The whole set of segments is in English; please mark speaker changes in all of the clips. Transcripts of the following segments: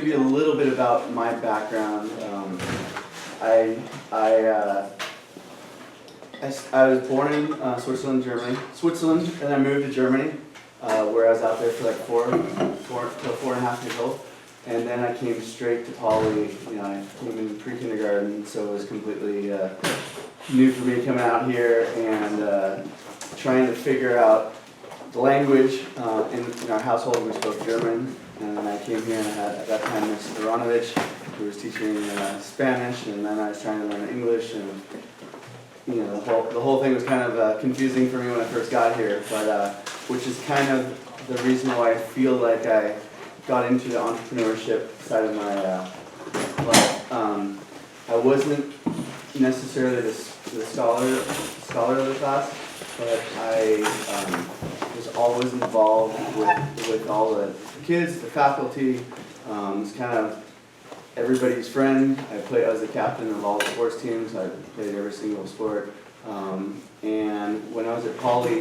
Speaker 1: give you a little bit about my background. I was born in Switzerland, and I moved to Germany, where I was out there for like four and a half years old. And then I came straight to Poly. I came in pre-kindergarten, so it was completely new for me coming out here and trying to figure out the language. In our household, we spoke German, and then I came here and I had, at that time, Mr. Aronovich, who was teaching Spanish, and then I was trying to learn English, and the whole thing was kind of confusing for me when I first got here, but which is kind of the reason why I feel like I got into the entrepreneurship side of my life. I wasn't necessarily the scholar of the class, but I was always involved with all the kids, the faculty. It's kind of everybody's friend. I was the captain of all the sports teams. I played every single sport. And when I was at Poly,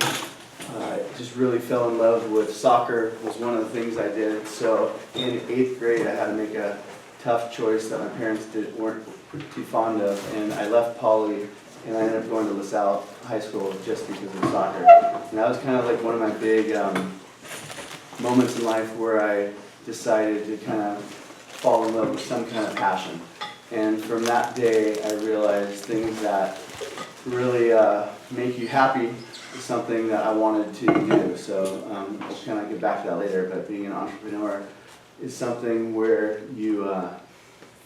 Speaker 1: I just really fell in love with soccer. Was one of the things I did. So in 8th grade, I had to make a tough choice that my parents weren't too fond of, and I left Poly, and I ended up going to LaSalle High School just because of soccer. And that was kind of like one of my big moments in life where I decided to kind of fall in love with some kind of passion. And from that day, I realized things that really make you happy is something that I wanted to do. So I'll kind of get back to that later, but being an entrepreneur is something where you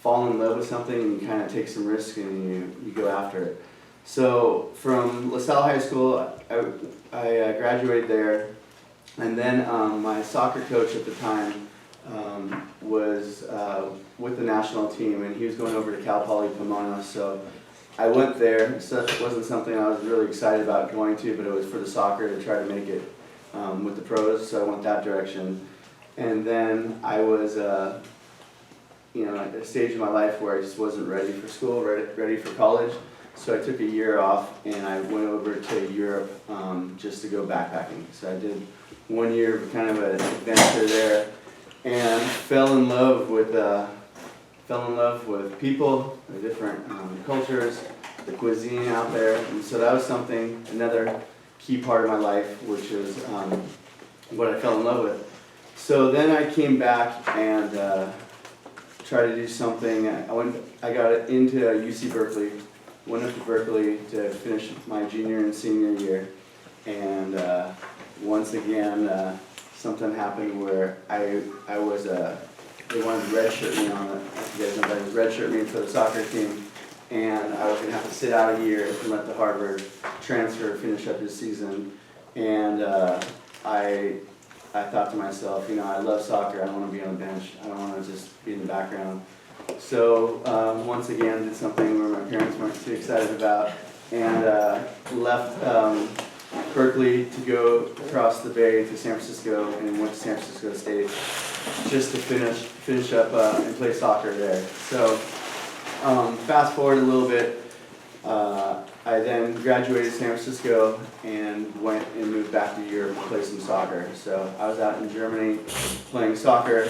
Speaker 1: fall in love with something and you kind of take some risk and you go after it. So from LaSalle High School, I graduated there, and then my soccer coach at the time was with the national team, and he was going over to Cal Poly Pomona, so I went there. So it wasn't something I was really excited about going to, but it was for the soccer to try to make it with the pros, so I went that direction. And then I was at a stage in my life where I just wasn't ready for school, ready for college. So I took a year off and I went over to Europe just to go backpacking. So I did 1 year of kind of an adventure there and fell in love with people, the different cultures, the cuisine out there. And so that was another key part of my life, which was what I fell in love with. So then I came back and tried to do something. I got into UC Berkeley, went up to Berkeley to finish my junior and senior year, and once again something happened where they wanted to redshirt me on it. You guys know that was redshirt me for the soccer team, and I was going to have to sit out a year and let the Harvard transfer finish up his season. And I thought to myself, I love soccer. I don't want to be on the bench. I don't want to just be in the background. So once again, did something where my parents weren't too excited about, and left Berkeley to go across the bay to San Francisco, and went to San Francisco State just to finish up and play soccer there. So fast forward a little bit. I then graduated San Francisco and went and moved back to Europe to play some soccer. So I was out in Germany playing soccer,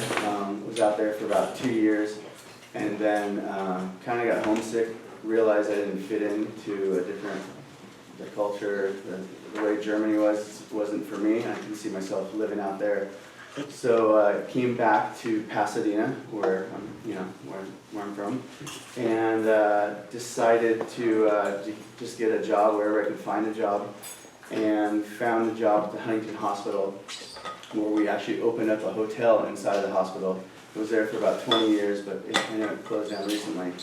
Speaker 1: was out there for about 2 years, and then kind of got homesick, realized I didn't fit into the culture, the way Germany wasn't for me. I couldn't see myself living out there. So I came back to Pasadena, where I'm from, and decided to just get a job wherever I could find a job, and found a job at the Huntington Hospital, where we actually opened up a hotel inside of the hospital. I was there for about 20 years, but it ended up closed down recently.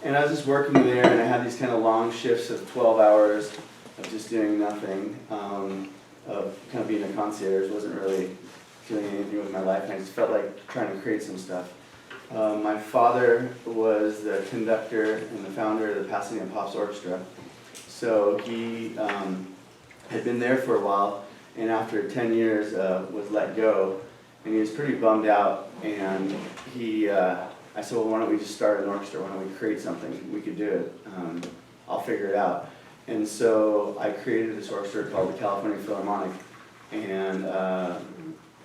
Speaker 1: And I was just working there, and I had these kind of long shifts of 12 hours of just doing nothing, of kind of being a concierge. Wasn't really doing anything with my life, and I just felt like trying to create some stuff. My father was the conductor and the founder of the Pasadena Pops Orchestra, so he had been there for a while, and after 10 years was let go, and he was pretty bummed out, and I said, well, why don't we just start an orchestra? Why don't we create something? We could do it. I'll figure it out. And so I created this orchestra called the California Philharmonic, and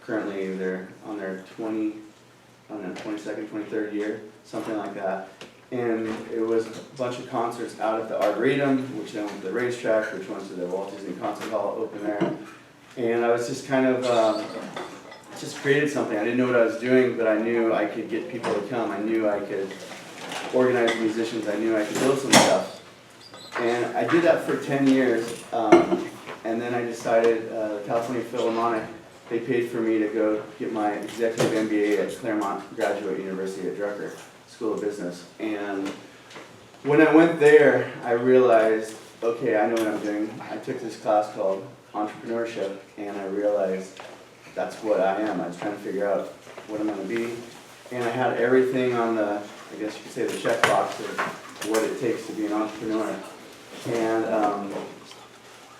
Speaker 1: currently they're on their I don't know, 22nd, 23rd year, something like that. And it was a bunch of concerts out at the Arboretum, which then went to the racetrack, which went to the Walt Disney Concert Hall open air. And I was just kind of, just created something. I didn't know what I was doing, but I knew I could get people to come. I knew I could organize musicians. I knew I could build some stuff. And I did that for 10 years. And then I decided, the California Philharmonic, they paid for me to go get my executive MBA at Claremont Graduate University at Drucker School of Business. And when I went there, I realized, okay, I know what I'm doing. I took this class called Entrepreneurship, and I realized that's what I am. I was trying to figure out what I'm going to be. And I had everything on the, I guess you could say, the checkbox of what it takes to be an entrepreneur. And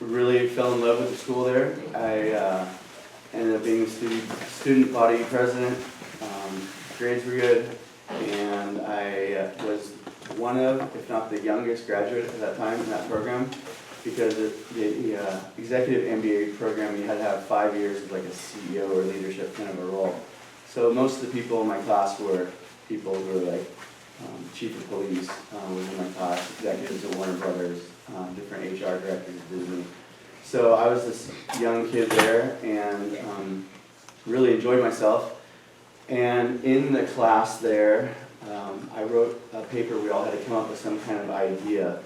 Speaker 1: really fell in love with the school there. I ended up being student body president. Grades were good, and I was one of, if not the youngest graduate at that time in that program, because the executive MBA program, you had to have 5 years of like a CEO or leadership kind of a role. So most of the people in my class were people who were like chief of police was in my class, executives at Warner Brothers, different HR directors at Disney. So I was this young kid there and really enjoyed myself. And in the class there, I wrote a paper. We all had to come up with some kind of idea.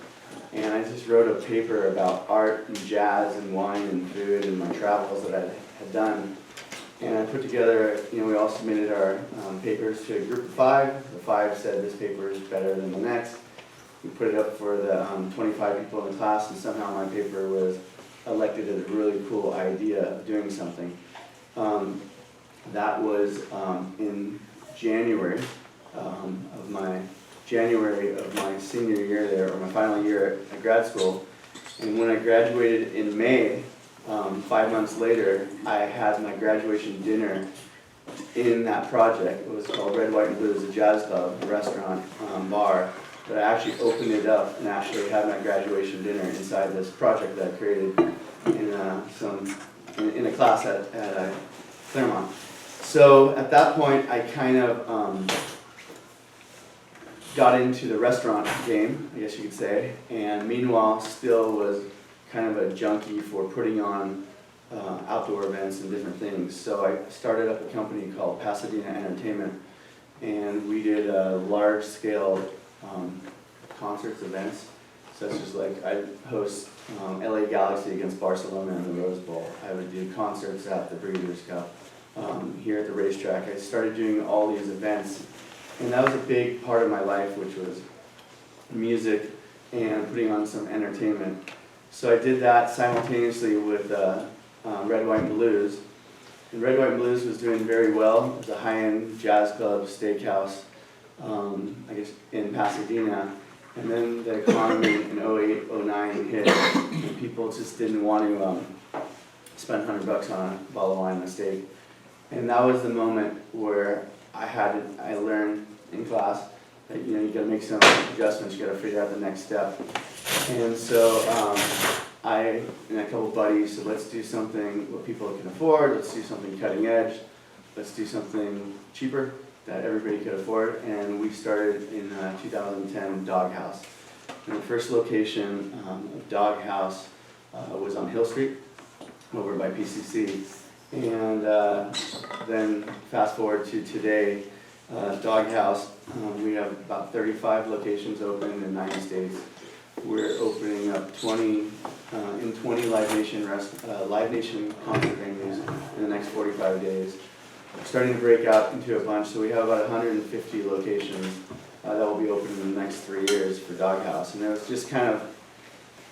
Speaker 1: And I just wrote a paper about art and jazz and wine and food and my travels that I had done. And I put together, we all submitted our papers to a group of 5. The 5 said this paper is better than the next. We put it up for the 25 people in the class, and somehow my paper was elected as a really cool idea of doing something. That was in January of my senior year there, or my final year at grad school. And when I graduated in May, 5 months later, I had my graduation dinner in that project. It was called Red, White, and Blue. It was a jazz club, a restaurant, bar. But I actually opened it up and actually had my graduation dinner inside this project that I created in a class at Claremont. So at that point, I kind of got into the restaurant game, I guess you could say, and meanwhile still was kind of a junkie for putting on outdoor events and different things. So I started up a company called Pasadena Entertainment, and we did large-scale concerts, events, such as like I'd host LA Galaxy against Barcelona in the Rose Bowl. I would do concerts at the Breeders' Cup here at the racetrack. I started doing all these events, and that was a big part of my life, which was music and putting on some entertainment. So I did that simultaneously with Red, White, and Blues. And Red, White, and Blues was doing very well. It was a high-end jazz club, steakhouse, I guess, in Pasadena. And then the economy in 08, 09 hit, and people just didn't want to spend $100 on a bottle of wine and a steak. And that was the moment where I learned in class that you got to make some adjustments. You got to figure out the next step. And so I and a couple buddies said, let's do something what people can afford. Let's do something cutting edge. Let's do something cheaper that everybody could afford. And we started in 2010 Doghouse. And the first location of Doghouse was on Hill Street, over by PCC. And then fast forward to today, Doghouse, we have about 35 locations open in 9 states. We're opening up 20 Live Nation concert venues in the next 45 days. We're starting to break out into a bunch, so we have about 150 locations that will be open in the next 3 years for Doghouse. And it was just it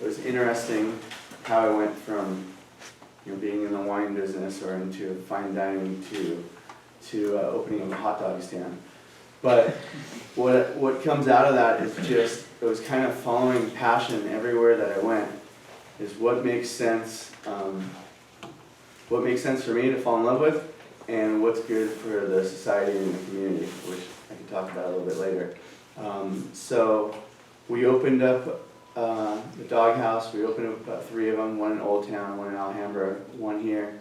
Speaker 1: was interesting how I went from being in the wine business or into fine dining to opening a hot dog stand. But what comes out of that is just, it was kind of following passion everywhere that I went, is what makes sense for me to fall in love with, and what's good for the society and the community, which I can talk about a little bit later. So we opened up the Doghouse. We opened up about 3 of them, one in Old Town, one in Alhambra, one here.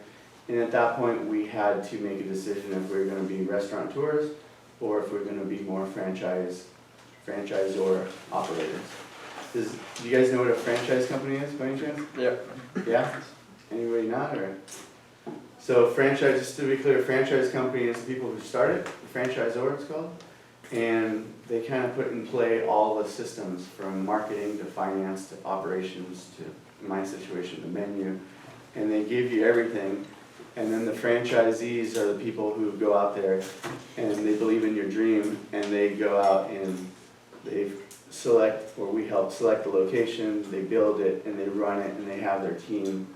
Speaker 1: And at that point, we had to make a decision if we were going to be restaurateurs or if we're gonna be more franchisor operators. Do you guys know what a franchise company is by any chance?
Speaker 2: Yeah.
Speaker 1: Yeah? Anybody not, or? So franchise, just to be clear, franchise company is the people who start it, franchisor it's called. And they kind of put in play all the systems from marketing to finance to operations to, in my situation, the menu. And they give you everything. And then the franchisees are the people who go out there and they believe in your dream and they go out and they select, or we help select the location, they build it and they run it and they have their team,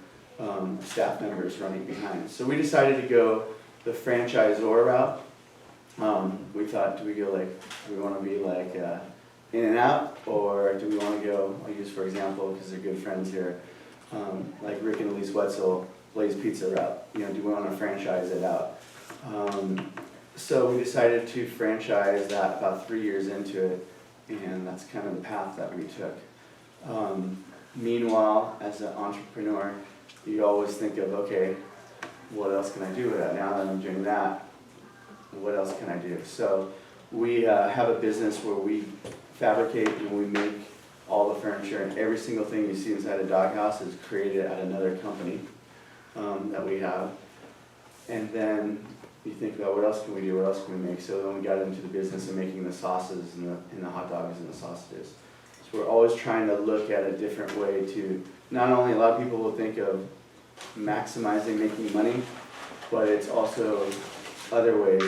Speaker 1: staff members running behind. So we decided to go the franchisor route. We thought, do we want to be like In-N-Out, or do we want to go, I'll use for example, because they're good friends here, like Rick and Elise Wetzel, Blaze Pizza route. You know, do we want to franchise it out? So we decided to franchise that about 3 years into it, and that's kind of the path that we took. Meanwhile, as an entrepreneur, you always think of, okay, what else can I do with that? Now that I'm doing that, what else can I do? So we have a business where we fabricate and we make all the furniture, and every single thing you see inside a doghouse is created at another company that we have. And then you think about what else can we do, what else can we make? So then we got into the business of making the sauces and the hot dogs and the sausages. So we're always trying to look at a different way to, not only a lot of people will think of maximizing making money, but it's also other ways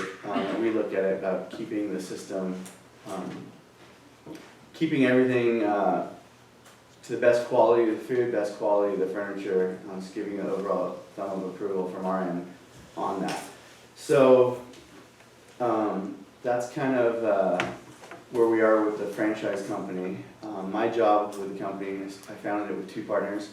Speaker 1: we look at it about keeping the system, keeping everything to the best quality of the food, best quality of the furniture, just giving an overall thumb of approval from our end on that. So that's kind of where we are with the franchise company. My job with the company is I founded it with 2 partners.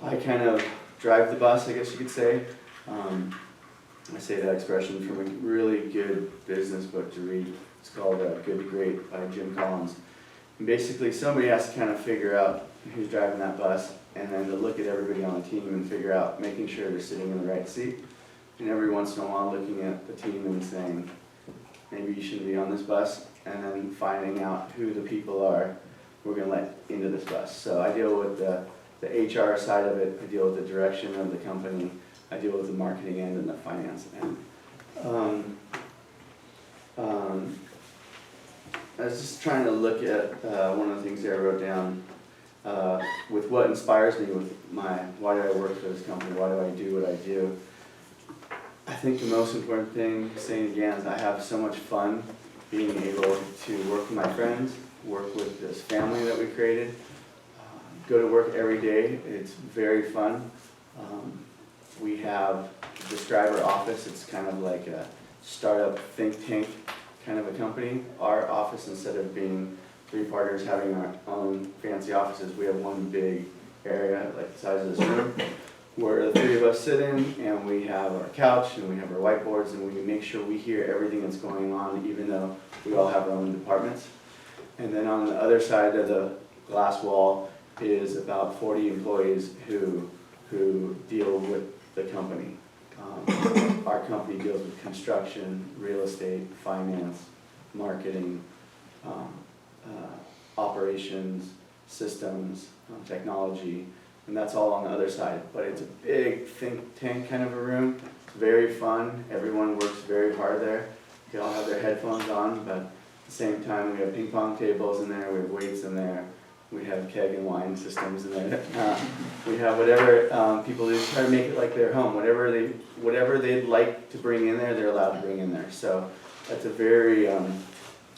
Speaker 1: I kind of drive the bus, I guess you could say. I say that expression from a really good business book to read. It's called Good to Great by Jim Collins. And basically somebody has to kind of figure out who's driving that bus, and then to look at everybody on the team and figure out, making sure they're sitting in the right seat. And every once in a while looking at the team and saying, maybe you shouldn't be on this bus, and then finding out who the people are we're going to let into this bus. So I deal with the HR side of it, I deal with the direction of the company, I deal with the marketing end and the finance end. I was just trying to look at one of the things that I wrote down with what inspires me with why do I work for this company, why do I do what I do. I think the most important thing, saying again, is I have so much fun being able to work with my friends, work with this family that we created, go to work every day. It's very fun. We have the Striver office. It's kind of like a startup think tank kind of a company. Our office, instead of being 3 partners having our own fancy offices, we have one big area like the size of this room where the 3 of us sit in, and we have our couch and we have our whiteboards, and we make sure we hear everything that's going on, even though we all have our own departments. And then on the other side of the glass wall is about 40 employees who deal with the company. Our company deals with construction, real estate, finance, marketing, operations, systems, technology, and that's all on the other side. But it's a big think tank kind of a room. It's very fun. Everyone works very hard there. They all have their headphones on, but at the same time we have ping pong tables in there, we have weights in there, we have keg and wine systems in there. We have whatever people do to try to make it like their home. Whatever they'd like to bring in there, they're allowed to bring in there. So that's a very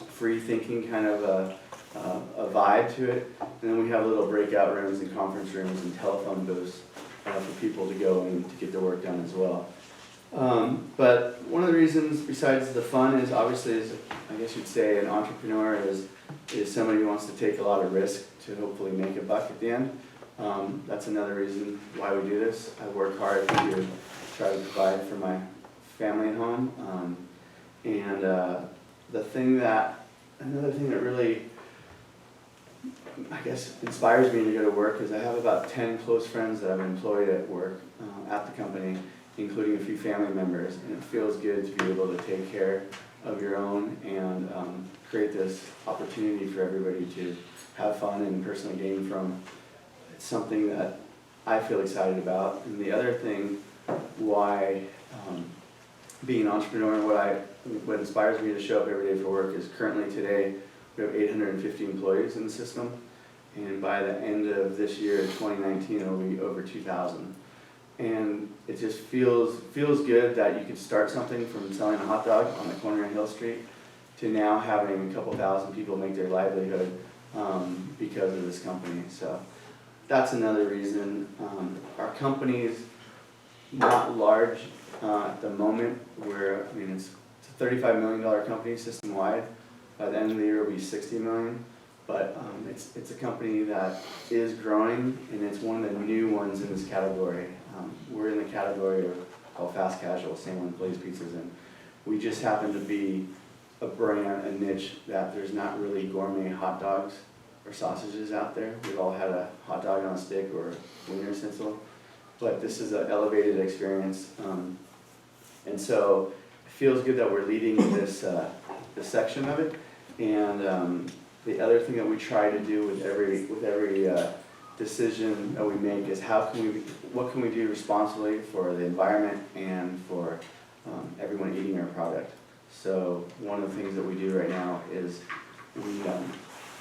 Speaker 1: free thinking kind of a vibe to it. And then we have little breakout rooms and conference rooms and telephone booths for people to go and to get their work done as well. But one of the reasons, besides the fun, is obviously, I guess you'd say, an entrepreneur is somebody who wants to take a lot of risk to hopefully make a buck at the end. That's another reason why we do this. I work hard to try to provide for my family at home. Another thing that really, I guess, inspires me to go to work is I have about 10 close friends that I've employed at work, at the company, including a few family members, and it feels good to be able to take care of your own and create this opportunity for everybody to have fun and personally gain from. It's something that I feel excited about. And the other thing why being an entrepreneur and what inspires me to show up every day for work is currently today we have 850 employees in the system, and by the end of this year, 2019, it will be over 2,000. And it just feels good that you could start something from selling a hot dog on the corner of Hill Street to now having a couple thousand people make their livelihood because of this company. So that's another reason. Our company is not large at the moment. It's a $35 million company system-wide. By the end of the year, it'll be $60 million. But it's a company that is growing, and it's one of the new ones in this category. We're in the category called fast casual, same one Blaze Pizza's in. We just happen to be a brand, a niche, that there's not really gourmet hot dogs or sausages out there. We've all had a hot dog on a stick or a Vener schnitzel, but this is an elevated experience. And so it feels good that we're leading this section of it. And the other thing that we try to do with every decision that we make is what can we do responsibly for the environment and for everyone eating our product. So one of the things that we do right now is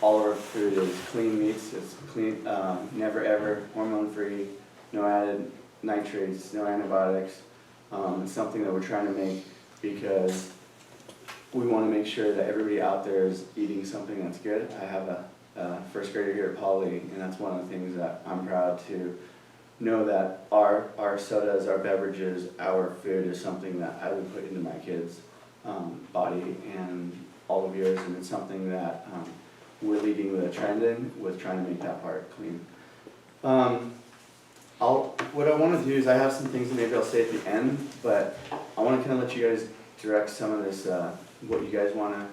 Speaker 1: all of our food is clean meats. It's clean, never ever hormone-free, no added nitrates, no antibiotics. It's something that we're trying to make because we want to make sure that everybody out there is eating something that's good. I have a first grader here at Poly, and that's one of the things that I'm proud to know, that our sodas, our beverages, our food is something that I would put into my kids' body and all of yours, and it's something that we're leading with a trend in, with trying to make that part clean. What I want to do is I have some things that maybe I'll say at the end, but I want to kind of let you guys direct some of this, what you guys want to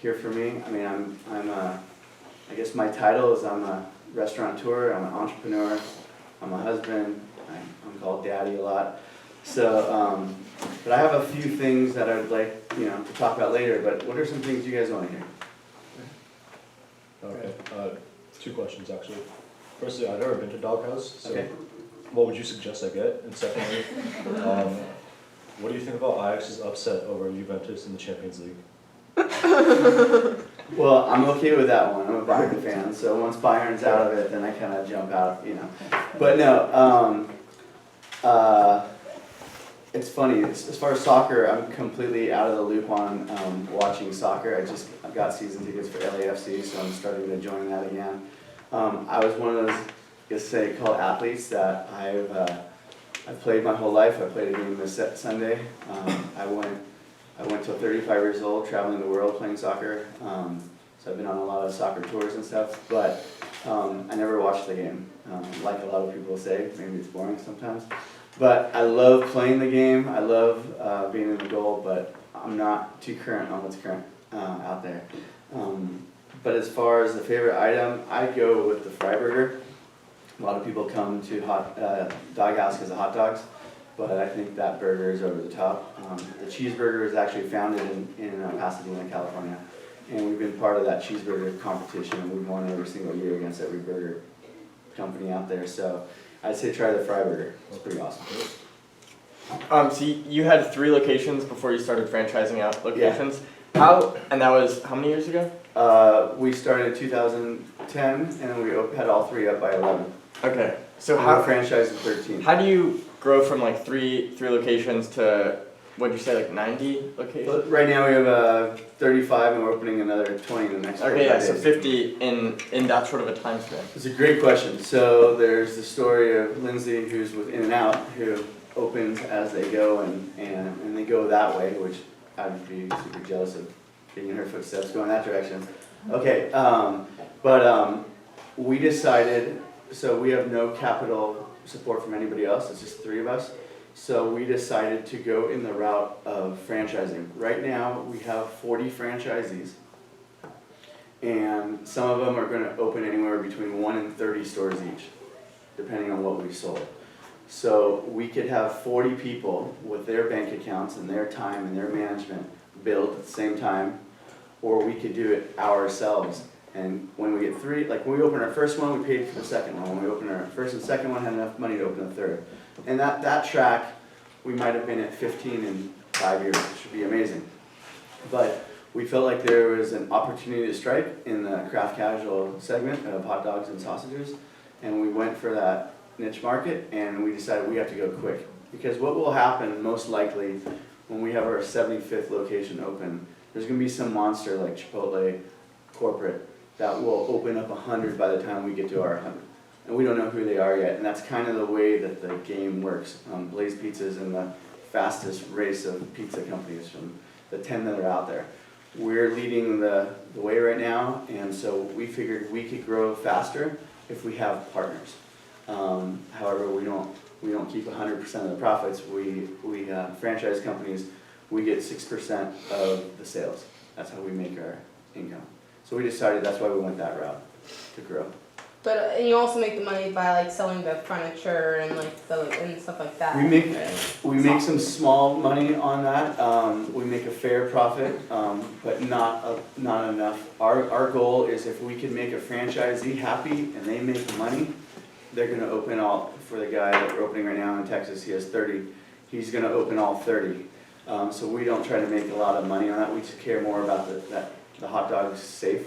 Speaker 1: hear from me. I mean, I guess my title is I'm a restaurateur, I'm an entrepreneur, I'm a husband, I'm called daddy a lot. So, but I have a few things that I would like, to talk about later, but what are some things you guys want to hear?
Speaker 2: Okay, two questions actually. Firstly, I've never been to Doghouse, so
Speaker 1: Okay.
Speaker 2: What would you suggest I get? And secondly, what do you think about Ajax's upset over Juventus in the Champions League?
Speaker 1: Well, I'm okay with that one. I'm a Bayern fan, so once Bayern's out of it, then I kind of jump out, But no, it's funny. As far as soccer, I'm completely out of the loop on watching soccer. I've got season tickets for LAFC, so I'm starting to join that again. I was one of those, called athletes that I've played my whole life. I played a game this Sunday. I went till 35 years old, traveling the world playing soccer. So I've been on a lot of soccer tours and stuff, but I never watched the game. Like a lot of people say, maybe it's boring sometimes. But I love playing the game. I love being in the goal, but I'm not too current on what's current out there. But as far as the favorite item, I go with the fry burger. A lot of people come to Doghouse because of hot dogs, but I think that burger is over the top. The cheeseburger is actually founded in Pasadena, California, and we've been part of that cheeseburger competition. We've won every single year against every burger company out there. So I'd say try the fry burger. It's pretty awesome.
Speaker 3: So you had 3 locations before you started franchising out locations. Yeah. And that was how many years ago?
Speaker 1: We started in 2010, and then we had all 3 up by 11.
Speaker 3: Okay. So
Speaker 1: how we franchised in 13.
Speaker 3: How do you grow from like three locations to, what'd you say, like 90 locations?
Speaker 1: Well, right now we have 35, and we're opening another 20 in the next 4 days.
Speaker 3: So 50 in that sort of a time span.
Speaker 1: It's a great question. So there's the story of Lindsay, who's with In-N-Out, who opens as they go, and they go that way, which I'd be super jealous of being in her footsteps going that direction. Okay, but we decided, so we have no capital support from anybody else, it's just 3 of us. So we decided to go in the route of franchising. Right now we have 40 franchisees, and some of them are going to open anywhere between 1 and 30 stores each, depending on what we sold. So we could have 40 people with their bank accounts and their time and their management build at the same time, or we could do it ourselves. And when we get three, like when we opened our first one, we paid for the second one. When we opened our first and second one, had enough money to open a third. And that track, we might have been at 15 in 5 years, which would be amazing. But we felt like there was an opportunity to strike in the craft casual segment of hot dogs and sausages. And we went for that niche market, and we decided we have to go quick. Because what will happen most likely when we have our 75th location open, there's gonna be some monster like Chipotle corporate that will open up 100 by the time we get to our 100. And we don't know who they are yet, and that's kind of the way that the game works. Blaze Pizza is in the fastest race of pizza companies from the 10 that are out there. We're leading the way right now, and so we figured we could grow faster if we have partners. However, we don't keep 100% of the profits. We franchise companies, we get 6% of the sales. That's how we make our income. So we decided that's why we went that route, to grow.
Speaker 4: But and you also make the money by like selling the furniture and like and stuff like that.
Speaker 1: We make some small money on that. We make a fair profit, but not enough. Our goal is if we can make a franchisee happy and they make money, they're gonna open all, for the guy that we're opening right now in Texas, he has 30, he's gonna open all 30. So we don't try to make a lot of money on that, we just care more about the hot dog's safe.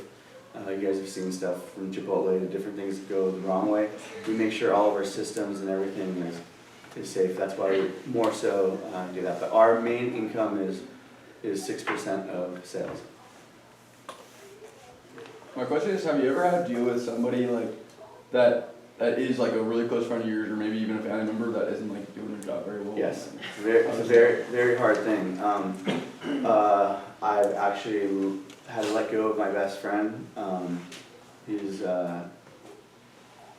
Speaker 1: You guys have seen stuff from Chipotle, the different things that go the wrong way. We make sure all of our systems and everything is safe, that's why we more so do that. But our main income is 6% of sales.
Speaker 5: My question is, have you ever had to deal with somebody like that is like a really close friend of yours, or maybe even a family member that isn't like doing their job very well?
Speaker 1: Yes, it's a very, very hard thing. I've actually had to let go of my best friend. He's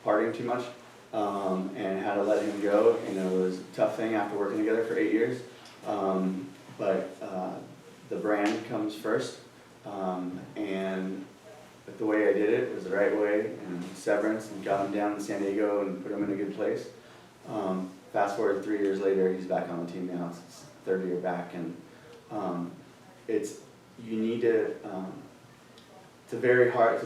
Speaker 1: partying too much, and had to let him go, and it was a tough thing after working together for 8 years. But the brand comes first, and the way I did it was the right way, and severance, and got him down to San Diego and put him in a good place. Fast forward 3 years later, he's back on the team now. It's his third year back, and you need to. It's a very hard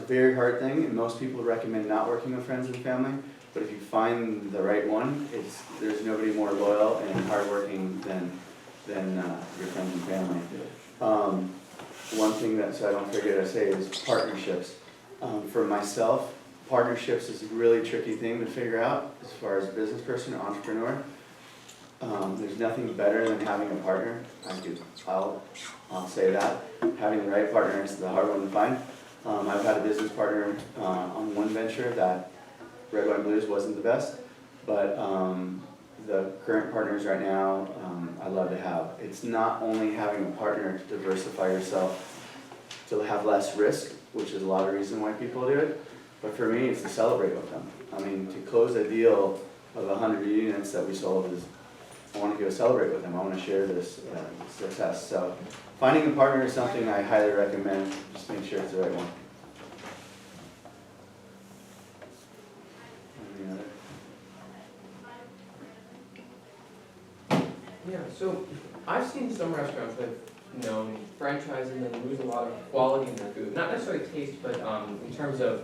Speaker 1: thing, and most people recommend not working with friends and family. But if you find the right one, there's nobody more loyal and hardworking than your friends and family. One thing that, so I don't forget to say, is partnerships. For myself, partnerships is a really tricky thing to figure out as far as a business person or entrepreneur. There's nothing better than having a partner. I'll say that. Having the right partner is the hard one to find. I've had a business partner on one venture that Red, White, and Blues wasn't the best, but the current partners right now, I love to have. It's not only having a partner to diversify yourself to have less risk, which is a lot of reason why people do it, but for me, it's to celebrate with them. I mean, to close a deal of 100 units that we sold is, I want to go celebrate with them. I want to share this success. So finding a partner is something I highly recommend. Just make sure it's the right one. Any other?
Speaker 6: Yeah, so I've seen some restaurants that franchise and then lose a lot of quality in their food. Not necessarily taste, but in terms of,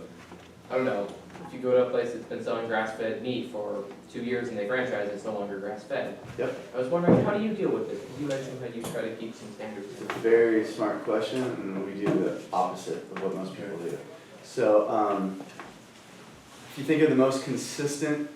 Speaker 6: I don't know, if you go to a place that's been selling grass-fed meat for 2 years and they franchise, it's no longer grass-fed.
Speaker 1: Yep.
Speaker 6: I was wondering, how do you deal with this? Because you mentioned that you try to keep some standards.
Speaker 1: It's a very smart question, and we do the opposite of what most people do. So, if you think of the most consistent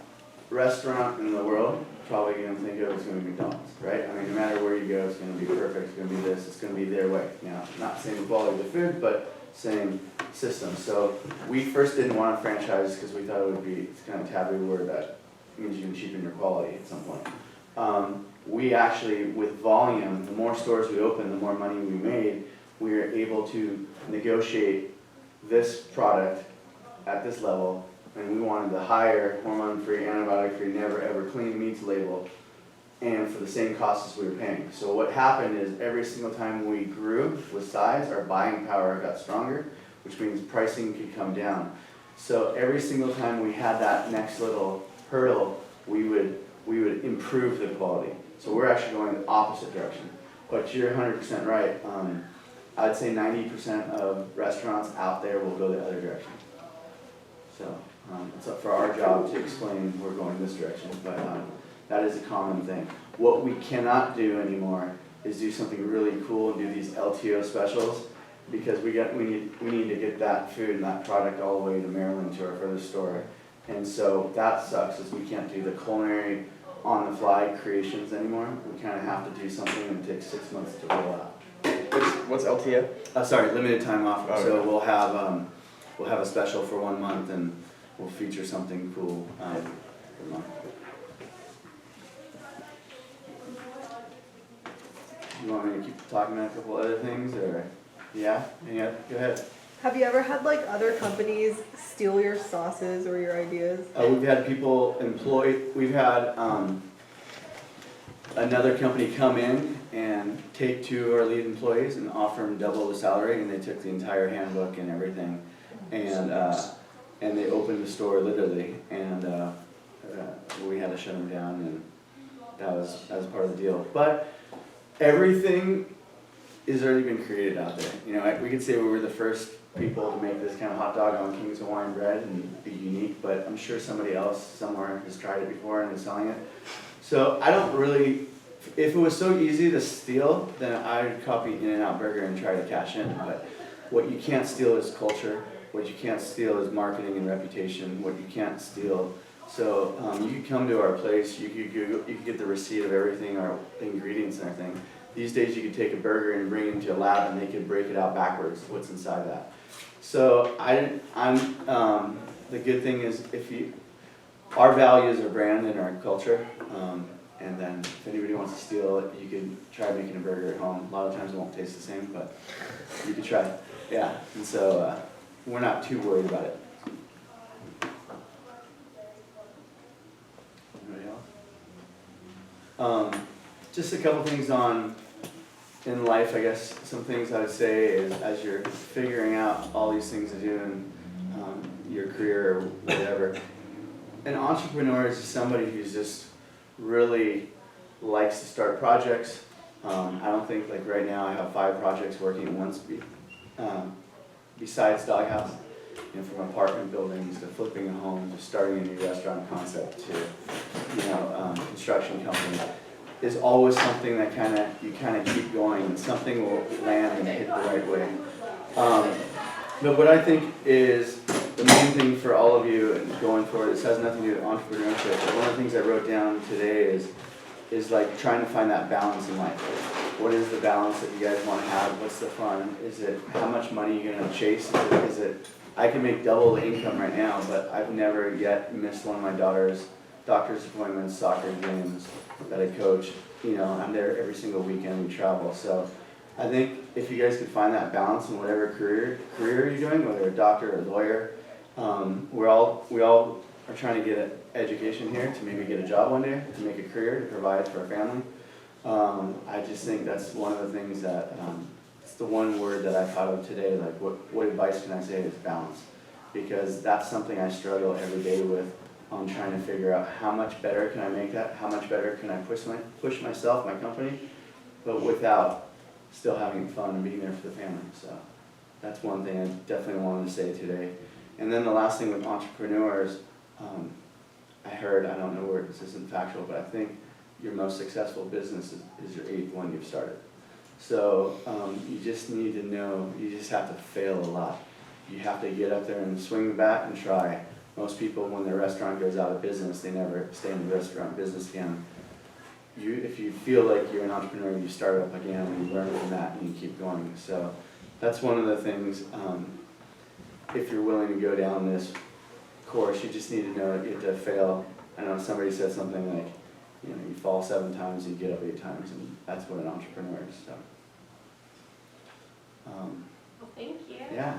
Speaker 1: restaurant in the world, probably going to think of it's going to be McDonald's, right? I mean, no matter where you go, it's going to be perfect, it's going to be this, it's going to be their way. Now, not same quality of the food, but same system. So we first didn't want to franchise because we thought it would be, it's kind of a taboo word that means you can cheapen your quality at some point. We actually, with volume, the more stores we opened, the more money we made, we were able to negotiate this product at this level, and we wanted the higher hormone-free, antibiotic-free, never ever clean meats label, and for the same cost as we were paying. So what happened is every single time we grew with size, our buying power got stronger, which means pricing could come down. So every single time we had that next little hurdle, we would improve the quality. So we're actually going the opposite direction. but you're 100% right. I'd say 90% of restaurants out there will go the other direction. So it's up for our job to explain we're going this direction, but that is a common thing. What we cannot do anymore is do something really cool and do these LTO specials, because we need to get that food and that product all the way to Maryland to our furthest store. And so that sucks, is we can't do the culinary on-the-fly creations anymore. We kind of have to do something and it takes 6 months to roll out.
Speaker 3: What's LTO?
Speaker 1: Sorry, limited time offer.
Speaker 3: Oh,
Speaker 1: So
Speaker 3: okay.
Speaker 1: we'll have a special for 1 month and we'll feature something cool for the month. You want me to keep talking about a couple other things, or yeah? Go ahead.
Speaker 7: Have you ever had like other companies steal your sauces or your ideas?
Speaker 1: We've had people employed. We've had another company come in and take 2 of our lead employees and offer them double the salary, and they took the entire handbook and everything, and they opened the store literally, and we had to shut them down, and that was part of the deal. But everything is already been created out there. You know, we could say we were the first people to make this kind of hot dog on King's Hawaiian bread and be unique, but I'm sure somebody else somewhere has tried it before and is selling it. So I don't really, if it was so easy to steal, then I would copy In-N-Out Burger and try to cash in. But what you can't steal is culture. What you can't steal is marketing and reputation. What you can't steal. So you could come to our place, you could get the receipt of everything, our ingredients and everything. These days you could take a burger and bring it into a lab and they could break it out backwards, what's inside that. So the good thing is, our values are brand and our culture, and then if anybody wants to steal it, you can try making a burger at home. A lot of times it won't taste the same, but you could try it. Yeah, and so we're not too worried about it. Anybody else? Just a couple things in life, I guess. Some things I would say is, as you're figuring out all these things to do in your career or whatever, an entrepreneur is somebody who's just really likes to start projects. I don't think, like right now, I have 5 projects working at once besides Doghouse. You know, from apartment buildings to flipping a home to starting a new restaurant concept to, construction company. Is always something that you keep going, and something will land and hit the right way. But what I think is the main thing for all of you and going forward, this has nothing to do with entrepreneurship, but one of the things I wrote down today is like trying to find that balance in life. What is the balance that you guys want to have? What's the fun? Is it how much money you're going to chase? Is it I can make double the income right now, but I've never yet missed one of my daughter's doctor's appointments, soccer games that I coach. You know, I'm there every single weekend, we travel. So I think if you guys could find that balance in whatever career you're doing, whether a doctor or a lawyer, we all are trying to get an education here to maybe get a job one day, to make a career, to provide for our family. I just think that's one of the things that, it's the one word that I thought of today, like what advice can I say is balance? Because that's something I struggle every day with. On trying to figure out how much better can I make that, how much better can I push myself, my company, but without still having fun and being there for the family. So that's one thing I definitely wanted to say today. And then the last thing with entrepreneurs, I heard, I don't know where this isn't factual, but I think your most successful business is your 8th one you've started. So you just need to know, you just have to fail a lot. You have to get up there and swing the bat and try. Most people, when their restaurant goes out of business, they never stay in the restaurant business again. If you feel like you're an entrepreneur, you start up again and you learn from that and you keep going. So that's one of the things, if you're willing to go down this course, you just need to know that you have to fail. I know somebody said something like, you fall 7 times and you get up 8 times, and that's what an entrepreneur is. So,
Speaker 4: Well, thank you.
Speaker 1: yeah.